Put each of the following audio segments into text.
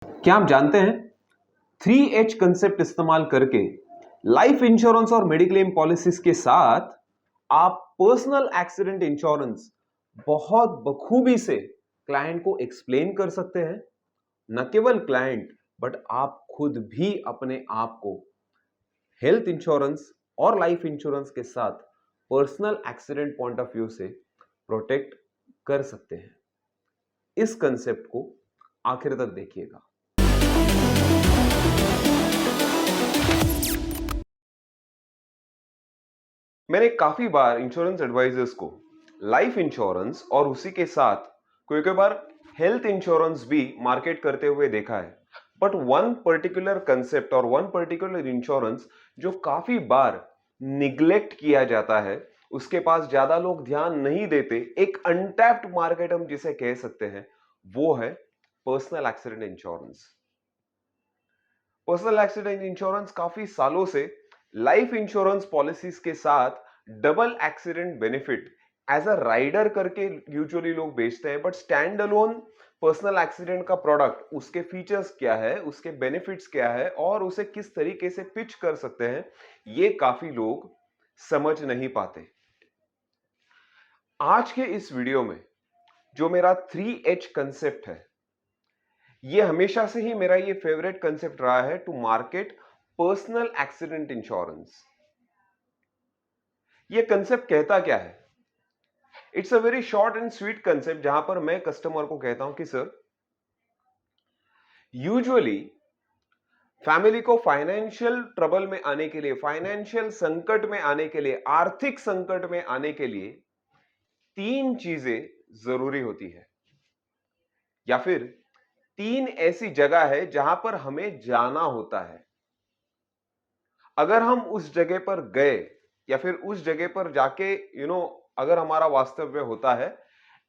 क्या आप जानते हैं 3H कंसेप्ट इस्तेमाल करके लाइफ इंश्योरेंस और मेडिक्लेम पॉलिसीज के साथ आप पर्सनल एक्सीडेंट इंश्योरेंस बहुत बखूबी से क्लाइंट को एक्सप्लेन कर सकते हैं। न केवल क्लाइंट बट आप खुद भी अपने आप को हेल्थ इंश्योरेंस और लाइफ इंश्योरेंस के साथ personal accident point of view से प्रोटेक्ट कर सकते हैं। इस कंसेप्ट को आखिर तक देखिएगा। मैंने काफी बार इंश्योरेंस एडवाइजर्स को लाइफ इंश्योरेंस और उसी के साथ कोई कोई बार हेल्थ इंश्योरेंस भी मार्केट करते हुए देखा है। बट वन पर्टिकुलर कंसेप्ट और वन पर्टिकुलर इंश्योरेंस जो काफी बार निग्लेक्ट किया जाता है, उसके पास ज्यादा लोग ध्यान नहीं देते, एक अनटैप्ड मार्केट हम जिसे कह सकते हैं, वो है personal accident insurance. Personal accident insurance काफी सालों से लाइफ इंश्योरेंस पॉलिसीज के साथ double accident benefit as a rider करके यूजुअली लोग बेचते हैं। But stand alone personal accident का प्रोडक्ट, उसके फीचर्स क्या है, उसके बेनिफिट्स क्या है और उसे किस तरीके से पिच कर सकते हैं, ये काफी लोग समझ नहीं पाते। आज के इस वीडियो में जो मेरा 3H कंसेप्ट है, ये हमेशा से ही मेरा ये फेवरेट कंसेप्ट रहा है to market personal accident insurance. ये कंसेप्ट कहता क्या है? It's a very short and sweet concept, जहां पर मैं कस्टमर को कहता हूं कि सर, यूजुअली फैमिली को फाइनेंशियल ट्रबल में आने के लिए, फाइनेंशियल संकट में आने के लिए, आर्थिक संकट में आने के लिए तीन चीजें जरूरी होती है, या फिर तीन ऐसी जगह है जहां पर हमें जाना होता है। अगर हम उस जगह पर गए या फिर उस जगह पर जाके अगर हमारा वास्तव्य होता है,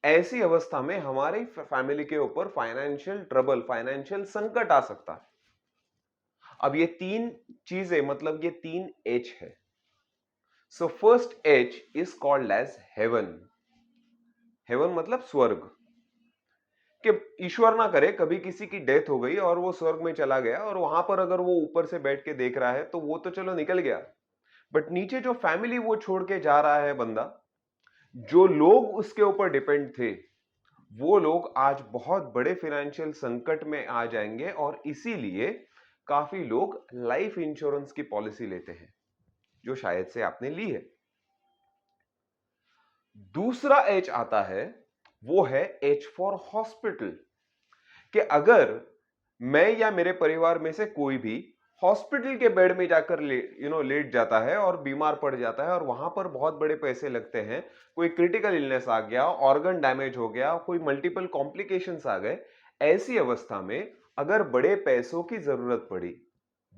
ऐसी अवस्था में हमारी फैमिली के ऊपर फाइनेंशियल ट्रबल, फाइनेंशियल संकट आ सकता है। अब ये तीन चीजें, मतलब ये तीन एच है। So first H is called as heaven. Heaven मतलब स्वर्ग। कि ईश्वर ना करे कभी किसी की डेथ हो गई और वो स्वर्ग में चला गया और वहां पर अगर वो ऊपर से बैठ के देख रहा है तो वो तो चलो निकल गया, बट नीचे जो फैमिली वो छोड़ के जा रहा है बंदा, जो लोग उसके ऊपर डिपेंड थे, वो लोग आज बहुत बड़े फाइनेंशियल संकट में आ जाएंगे। और इसीलिए काफी लोग लाइफ इंश्योरेंस की पॉलिसी लेते हैं, जो शायद से आपने ली है। दूसरा एच आता है, वो है एच फॉर हॉस्पिटल। कि अगर मैं या मेरे परिवार में से कोई भी हॉस्पिटल के बेड में जाकर लेट जाता है और बीमार पड़ जाता है और वहां पर बहुत बड़े पैसे लगते हैं, कोई क्रिटिकल इलनेस आ गया, ऑर्गन डैमेज हो गया, कोई मल्टीपल कॉम्प्लिकेशंस आ गए, ऐसी अवस्था में अगर बड़े पैसों की जरूरत पड़ी,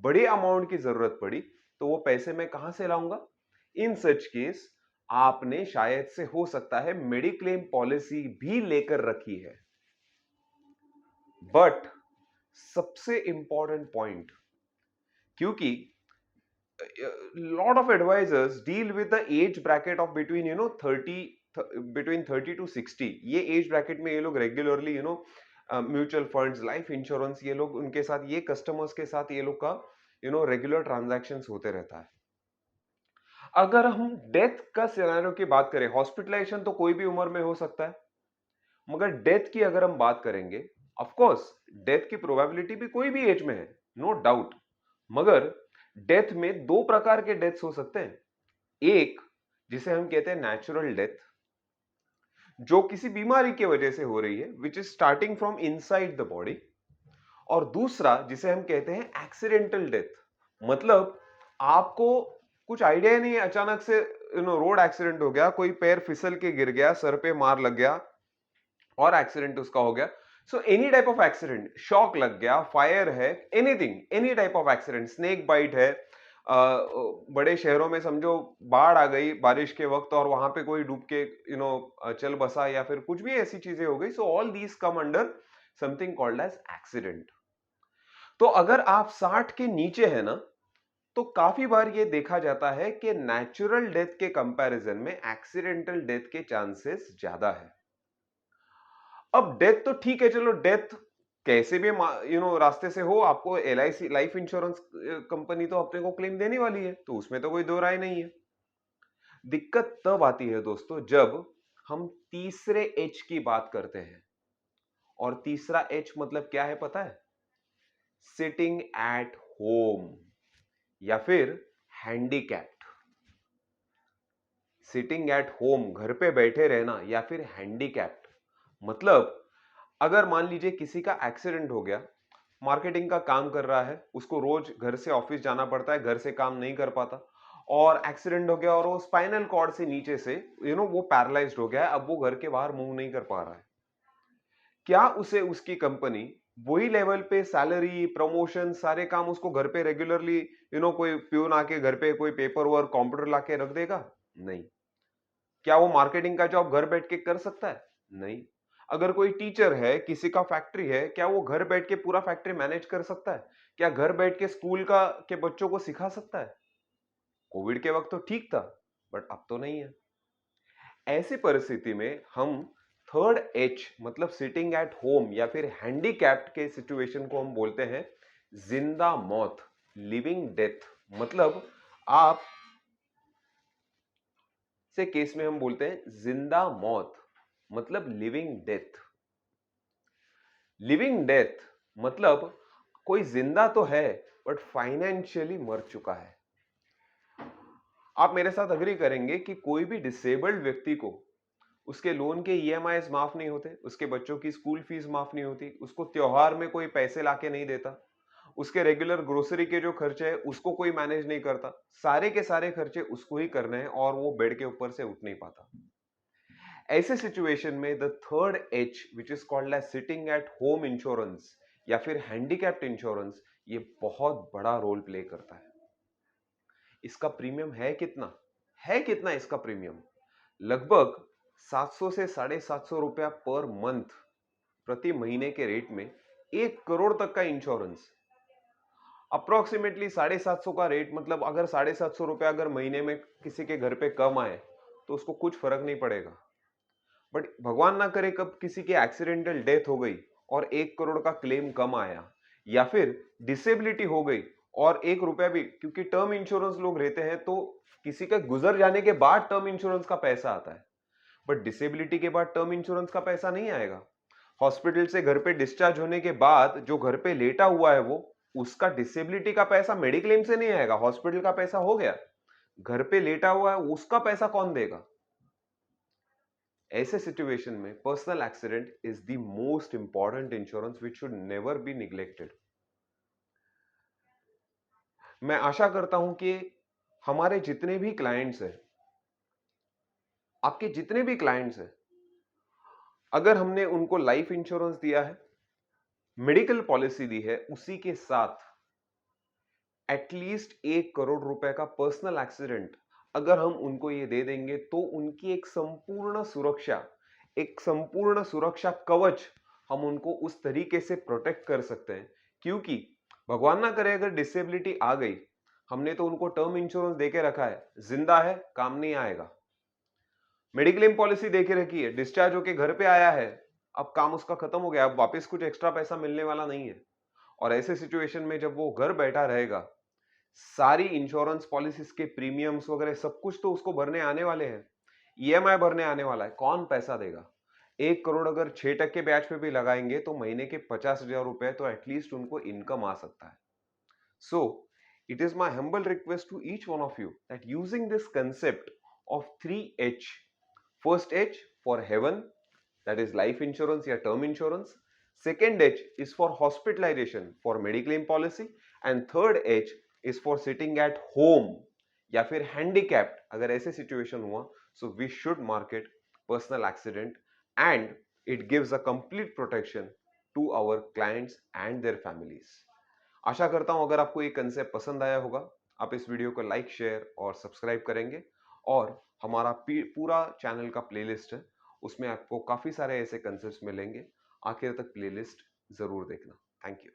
बड़े अमाउंट की जरूरत पड़ी, तो वो पैसे मैं कहां से लाऊंगा? इन सच केस आपने शायद से, हो सकता है, मेडिक्लेम पॉलिसी भी लेकर रखी है। बट सबसे इंपॉर्टेंट पॉइंट, क्योंकि lot of advisors deal with the age bracket of between 30 to 60। ये एज ब्रैकेट में ये लोग regularly mutual funds, life insurance, ये लोग उनके साथ, ये कस्टमर्स के साथ ये लोग का रेगुलर ट्रांजैक्शंस होते रहता है। अगर हम डेथ का सिनेरियो की बात करें, हॉस्पिटलाइजेशन तो कोई भी उम्र में हो सकता है, मगर डेथ की अगर हम बात करेंगे, ऑफ कोर्स डेथ की प्रोबेबिलिटी भी कोई भी एज में है, नो डाउट। मगर डेथ में दो प्रकार के डेथ्स हो सकते हैं। एक जिसे हम कहते हैं नेचुरल डेथ, जो किसी बीमारी की वजह से हो रही है, which is starting from inside the body. और दूसरा जिसे हम कहते हैं एक्सीडेंटल डेथ, मतलब आपको कुछ आइडिया नहीं है, अचानक से रोड एक्सीडेंट हो गया, कोई पैर फिसल के गिर गया, सर पे मार लग गया और एक्सीडेंट उसका हो गया। So any type of accident, shock लग गया, फायर है, anything, any type of accident, snake bite है, बड़े शहरों में समझो बाढ़ आ गई बारिश के वक्त और वहां पे कोई डूब के चल बसा, या फिर कुछ भी ऐसी चीजें हो गई। So all these come under something called as accident. तो अगर आप 60 के नीचे है ना, तो काफी बार ये देखा जाता है कि नेचुरल डेथ के कंपैरिजन में एक्सीडेंटल डेथ के चांसेस ज्यादा है। अब डेथ तो ठीक है, चलो डेथ कैसे भी रास्ते से हो, आपको LIC लाइफ इंश्योरेंस कंपनी तो अपने को क्लेम देने वाली है, तो उसमें तो कोई दो राय नहीं है। दिक्कत तब आती है दोस्तों जब हम तीसरे एच की बात करते हैं, और तीसरा एच मतलब क्या है पता है? सिटिंग एट होम या फिर हैंडीकैप्ड। सिटिंग एट होम, घर पे बैठे रहना, या फिर हैंडीकैप्ड मतलब अगर मान लीजिए किसी का एक्सीडेंट हो गया, मार्केटिंग का काम कर रहा है, उसको रोज घर से ऑफिस जाना पड़ता है, घर से काम नहीं कर पाता, और एक्सीडेंट हो गया और वो स्पाइनल कॉर्ड से नीचे से वो पैरालाइज्ड हो गया है, अब वो घर के बाहर मूव नहीं कर पा रहा है। क्या उसे उसकी कंपनी वही लेवल पे सैलरी, प्रमोशन, सारे काम उसको घर पे रेगुलरली कोई प्यून आके घर पे कोई पेपर वर्क, कंप्यूटर लाके रख देगा? नहीं। क्या वो मार्केटिंग का जॉब घर बैठ के कर सकता है? नहीं। अगर कोई टीचर है, किसी का फैक्ट्री है, क्या वो घर बैठ के पूरा फैक्ट्री मैनेज कर सकता है? क्या घर बैठ के स्कूल का के बच्चों को सिखा सकता है? कोविड के वक्त तो ठीक था, बट अब तो नहीं है। ऐसी परिस्थिति में हम थर्ड एच मतलब सिटिंग एट होम या फिर हैंडीकैप्ड के सिचुएशन को हम बोलते हैं जिंदा मौत, लिविंग डेथ। मतलब आप से केस में हम बोलते हैं जिंदा मौत, मतलब लिविंग डेथ। लिविंग डेथ मतलब कोई जिंदा तो है बट फाइनेंशियली मर चुका है। आप मेरे साथ अग्री करेंगे कि कोई भी डिसेबल्ड व्यक्ति को उसके लोन के EMIs माफ नहीं होते, उसके बच्चों की स्कूल फीस माफ नहीं होती, उसको त्योहार में कोई पैसे लाके नहीं देता, उसके रेगुलर ग्रोसरी के जो खर्चे है उसको कोई मैनेज नहीं करता, सारे के सारे खर्चे उसको ही करने हैं और वो बेड के ऊपर से उठ नहीं पाता। ऐसे सिचुएशन में the third H which is called as sitting at home insurance या फिर हैंडीकैप्ड इंश्योरेंस, ये बहुत बड़ा रोल प्ले करता है। इसका प्रीमियम है कितना इसका प्रीमियम? लगभग 700 से 750 रुपया पर मंथ, प्रति महीने के रेट में 1 करोड़ तक का इंश्योरेंस। अप्रोक्सीमेटली 750 का रेट, मतलब अगर 750 रुपया अगर महीने में किसी के घर पे कम आए तो उसको कुछ फर्क नहीं पड़ेगा। बट भगवान ना करे कब किसी की एक्सीडेंटल डेथ हो गई और 1 करोड़ का क्लेम कम आया, या फिर डिसेबिलिटी हो गई और 1 रुपया भी, क्योंकि टर्म इंश्योरेंस लोग रहते हैं तो किसी का गुजर जाने के बाद टर्म इंश्योरेंस का पैसा आता है, बट डिसेबिलिटी के बाद टर्म इंश्योरेंस का पैसा नहीं आएगा। हॉस्पिटल से घर पे डिस्चार्ज होने के बाद जो घर पे लेटा हुआ है वो, उसका डिसेबिलिटी का पैसा मेडिक्लेम से नहीं आएगा, हॉस्पिटल का पैसा हो गया। घर पे लेटा हुआ है उसका पैसा कौन देगा? ऐसे सिचुएशन में personal accident is the most important insurance which should never be neglected. मैं आशा करता हूं कि हमारे जितने भी क्लाइंट्स हैं, आपके जितने भी क्लाइंट्स हैं, अगर हमने उनको लाइफ इंश्योरेंस दिया है, मेडिकल पॉलिसी दी है, उसी के साथ एटलीस्ट 1 करोड़ रुपए का पर्सनल एक्सीडेंट अगर हम उनको ये दे देंगे तो उनकी एक संपूर्ण सुरक्षा कवच हम उनको उस तरीके से प्रोटेक्ट कर सकते हैं। क्योंकि भगवान ना करे अगर डिसेबिलिटी आ गई, हमने तो उनको टर्म इंश्योरेंस देके रखा है, जिंदा है, काम नहीं आएगा। मेडिक्लेम पॉलिसी देके रखी है, डिस्चार्ज होके घर पे आया है, अब काम उसका खत्म हो गया, अब वापस कुछ एक्स्ट्रा पैसा मिलने वाला नहीं है। और ऐसे सिचुएशन में जब वो घर बैठा रहेगा, सारी इंश्योरेंस पॉलिसीज के प्रीमियम्स वगैरह सब कुछ तो उसको भरने आने वाले हैं, EMI भरने आने वाला है, कौन पैसा देगा? 1 करोड़ अगर 6% ब्याज पे भी लगाएंगे तो महीने के 50,000 रुपए तो एटलीस्ट उनको इनकम आ सकता है। So it is my humble request to each one of you that using this concept of 3H, first H for heaven, that is life insurance या term insurance. Second H is for hospitalization for mediclaim policy, and third H is for sitting at home या फिर handicapped अगर ऐसे situation हुआ, so we should market personal accident and it gives a complete protection to our clients and their families. आशा करता हूं अगर आपको ये कंसेप्ट पसंद आया होगा, आप इस वीडियो को लाइक, शेयर और सब्सक्राइब करेंगे। और हमारा पूरा चैनल का प्लेलिस्ट है, उसमें आपको काफी सारे ऐसे कंसेप्ट्स मिलेंगे। आखिर तक प्लेलिस्ट जरूर देखना। Thank you.